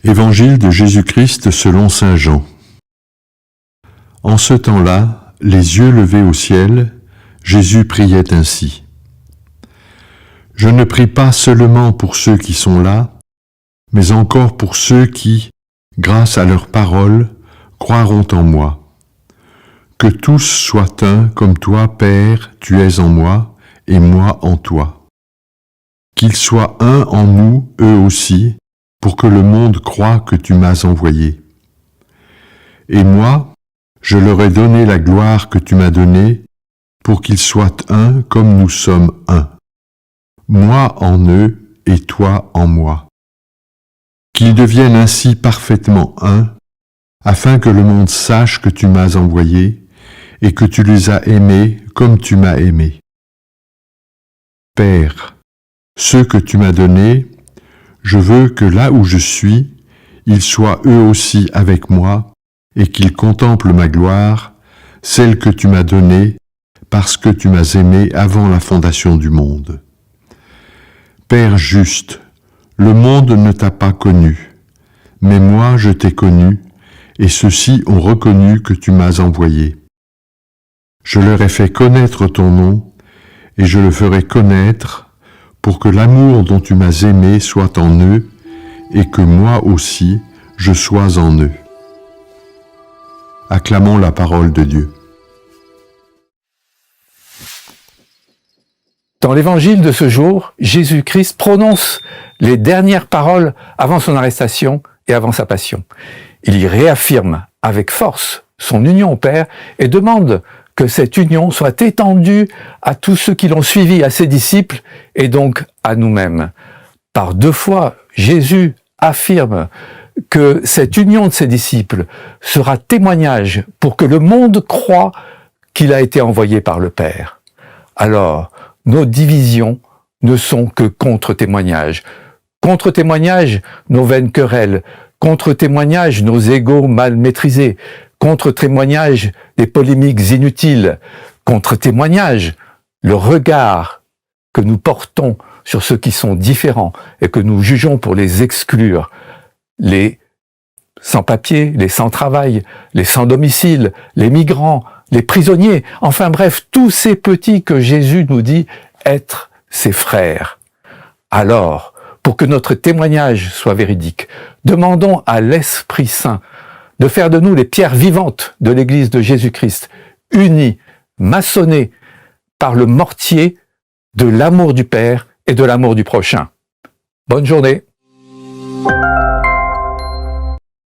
Évangile de Jésus-Christ selon saint Jean. En ce temps-là, les yeux levés au ciel, Jésus priait ainsi. Je ne prie pas seulement pour ceux qui sont là, mais encore pour ceux qui, grâce à leur parole, croiront en moi. Que tous soient un comme toi, Père, tu es en moi, et moi en toi. Qu'ils soient un en nous, eux aussi, pour que le monde croie que tu m'as envoyé. Et moi, je leur ai donné la gloire que tu m'as donnée, pour qu'ils soient un comme nous sommes un. Moi en eux et toi en moi. Qu'ils deviennent ainsi parfaitement un, afin que le monde sache que tu m'as envoyé et que tu les as aimés comme tu m'as aimé. Père, ceux que tu m'as donnés, je veux que là où je suis, ils soient eux aussi avec moi et qu'ils contemplent ma gloire, celle que tu m'as donnée parce que tu m'as aimé avant la fondation du monde. Père juste, le monde ne t'a pas connu, mais moi je t'ai connu, et ceux-ci ont reconnu que tu m'as envoyé. Je leur ai fait connaître ton nom, et je le ferai connaître pour que l'amour dont tu m'as aimé soit en eux, et que moi aussi je sois en eux. Acclamons la parole de Dieu. Dans l'évangile de ce jour, Jésus-Christ prononce les dernières paroles avant son arrestation et avant sa passion. Il y réaffirme avec force son union au Père et demande que cette union soit étendue à tous ceux qui l'ont suivi, à ses disciples et donc à nous-mêmes. Par deux fois, Jésus affirme que cette union de ses disciples sera témoignage pour que le monde croie qu'il a été envoyé par le Père. Alors, nos divisions ne sont que contre-témoignages. Contre-témoignages, nos vaines querelles. Contre-témoignages, nos égos mal maîtrisés. Contre-témoignages, des polémiques inutiles. Contre-témoignages, le regard que nous portons sur ceux qui sont différents et que nous jugeons pour les exclure. Les sans-papiers, les sans-travail, les sans-domicile, les migrants, les prisonniers, enfin bref, tous ces petits que Jésus nous dit être ses frères. Alors, pour que notre témoignage soit véridique, demandons à l'Esprit Saint de faire de nous les pierres vivantes de l'Église de Jésus-Christ, unies, maçonnées par le mortier de l'amour du Père et de l'amour du prochain. Bonne journée.